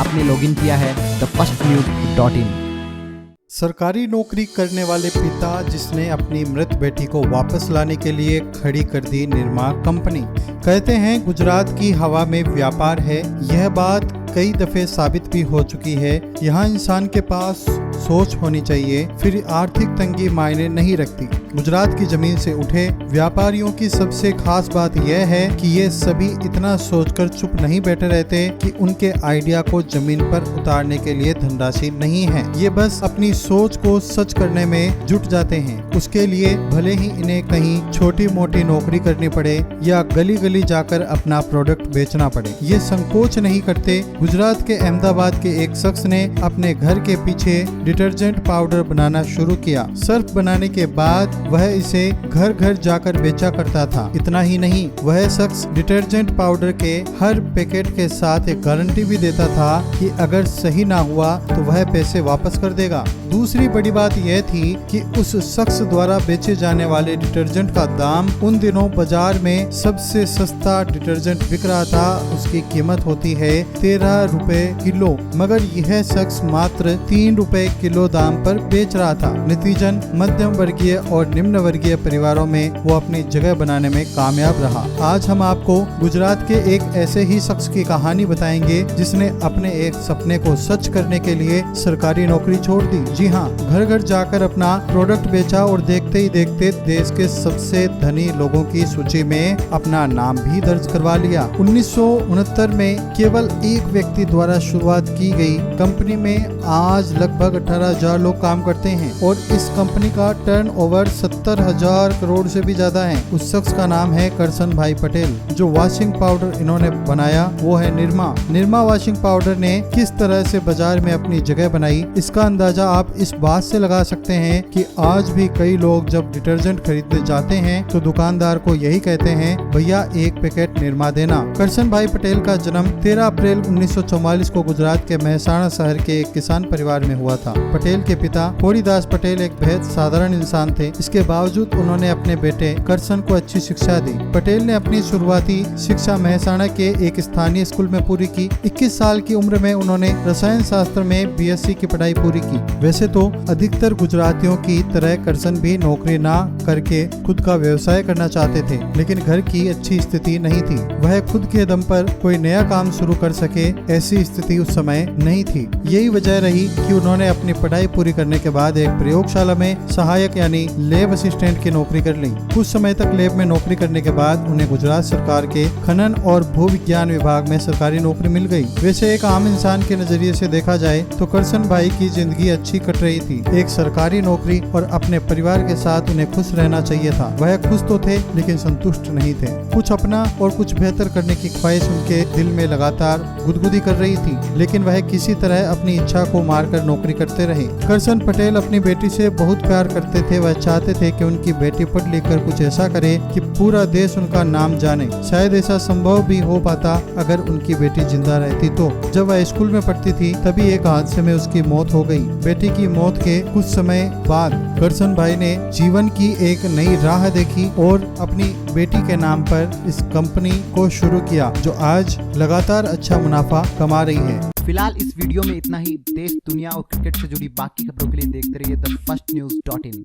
आपने लॉगिन किया है thefirstnews.in। सरकारी नौकरी करने वाले पिता जिसने अपनी मृत बेटी को वापस लाने के लिए खड़ी कर दी निरमा कंपनी। कहते हैं गुजरात की हवा में व्यापार है। यह बात कई दफे साबित भी हो चुकी है। यहाँ इंसान के पास सोच होनी चाहिए, फिर आर्थिक तंगी मायने नहीं रखती। गुजरात की जमीन से उठे व्यापारियों की सबसे खास बात यह है कि ये सभी इतना सोचकर चुप नहीं बैठे रहते कि उनके आइडिया को जमीन पर उतारने के लिए धनराशि नहीं है। ये बस अपनी सोच को सच करने में जुट जाते हैं। उसके लिए भले ही इन्हें कहीं छोटी मोटी नौकरी करनी पड़े या गली गली जाकर अपना प्रोडक्ट बेचना पड़े, ये संकोच नहीं करते। गुजरात के अहमदाबाद के एक शख्स ने अपने घर के पीछे डिटर्जेंट पाउडर बनाना शुरू किया। सर्फ बनाने के बाद वह इसे घर घर जाकर बेचा करता था। इतना ही नहीं, वह शख्स डिटर्जेंट पाउडर के हर पैकेट के साथ एक गारंटी भी देता था कि अगर सही ना हुआ तो वह पैसे वापस कर देगा। दूसरी बड़ी बात यह थी कि उस शख्स द्वारा बेचे जाने वाले डिटर्जेंट का दाम उन दिनों बाजार में सबसे सस्ता डिटर्जेंट बिक रहा था। उसकी कीमत होती है 13 रुपए किलो, मगर यह शख्स मात्र 3 रुपए किलो दाम पर बेच रहा था। नतीजन मध्यम वर्गीय और निम्न वर्गीय परिवारों में वो अपनी जगह बनाने में कामयाब रहा। आज हम आपको गुजरात के एक ऐसे ही शख्स की कहानी बताएंगे जिसने अपने एक सपने को सच करने के लिए सरकारी नौकरी छोड़ दी। जी हाँ, घर घर जाकर अपना प्रोडक्ट बेचा और देखते ही देखते देश के सबसे धनी लोगों की सूची में अपना नाम भी दर्ज करवा लिया। 1969 में केवल एक व्यक्ति द्वारा शुरुआत की गई कंपनी में आज लगभग 18,000 लोग काम करते हैं और इस कंपनी का टर्नओवर 70,000 करोड़ से भी ज्यादा है। उस शख्स का नाम है करसन भाई पटेल। जो वॉशिंग पाउडर इन्होंने बनाया वो है निरमा। निरमा वॉशिंग पाउडर ने किस तरह से बाजार में अपनी जगह बनाई, इसका अंदाजा आप इस बात से लगा सकते हैं कि आज भी कई लोग जब डिटर्जेंट खरीदने जाते हैं तो दुकानदार को यही कहते हैं, भैया एक पैकेट निरमा देना। करसन भाई पटेल का जन्म 13 अप्रैल 1944 को गुजरात के महसाणा शहर के एक किसान परिवार में हुआ था। पटेल के पिता होरीदास पटेल एक बेहद साधारण इंसान थे। इसके बावजूद उन्होंने अपने बेटे करसन को अच्छी शिक्षा दी। पटेल ने अपनी शुरुआती शिक्षा महसाणा के एक स्थानीय स्कूल में पूरी की। 21 साल की उम्र में उन्होंने रसायन शास्त्र में बीएससी की पढ़ाई पूरी की। वैसे तो अधिकतर गुजरातियों की तरह करसन भी नौकरी ना करके खुद का व्यवसाय करना चाहते थे, लेकिन घर की अच्छी स्थिति नहीं थी। वह खुद के दम पर कोई नया काम शुरू कर सके, ऐसी स्थिति उस समय नहीं थी। यही वजह रही कि उन्होंने अपनी पढ़ाई पूरी करने के बाद एक प्रयोगशाला में सहायक यानी लैब असिस्टेंट की नौकरी कर ली। कुछ समय तक लैब में नौकरी करने के बाद उन्हें गुजरात सरकार के खनन और भू विज्ञान विभाग में सरकारी नौकरी मिल गई। वैसे एक आम इंसान के नजरिए से देखा जाए तो करसन भाई की जिंदगी अच्छी कट रही थी। एक सरकारी नौकरी और अपने परिवार के साथ उन्हें खुश रहना चाहिए था। वह खुश तो थे लेकिन संतुष्ट नहीं थे। कुछ अपना और कुछ बेहतर करने की ख्वाहिश उनके दिल में लगातार गुदगुदी कर रही थी, लेकिन वह किसी तरह अपनी इच्छा को मारकर नौकरी करते रहे। करसन पटेल अपनी बेटी से बहुत प्यार करते थे। वह चाहते थे कि उनकी बेटी पढ़ लिख कर कुछ ऐसा करे कि पूरा देश उनका नाम जाने। शायद ऐसा संभव भी हो पाता अगर उनकी बेटी जिंदा रहती तो। जब वह स्कूल में पढ़ती थी तभी एक हादसे में उसकी मौत हो गई। बेटी की मौत के कुछ समय बाद करसन भाई ने जीवन की एक नई राह देखी और अपनी बेटी के नाम पर इस कंपनी को शुरू किया, जो आज लगातार अच्छा मुनाफा कमा रही है। फिलहाल इस वीडियो में इतना ही। देश, दुनिया और क्रिकेट से जुड़ी बाकी खबरों के लिए देखते रहिए thefirstnews.in।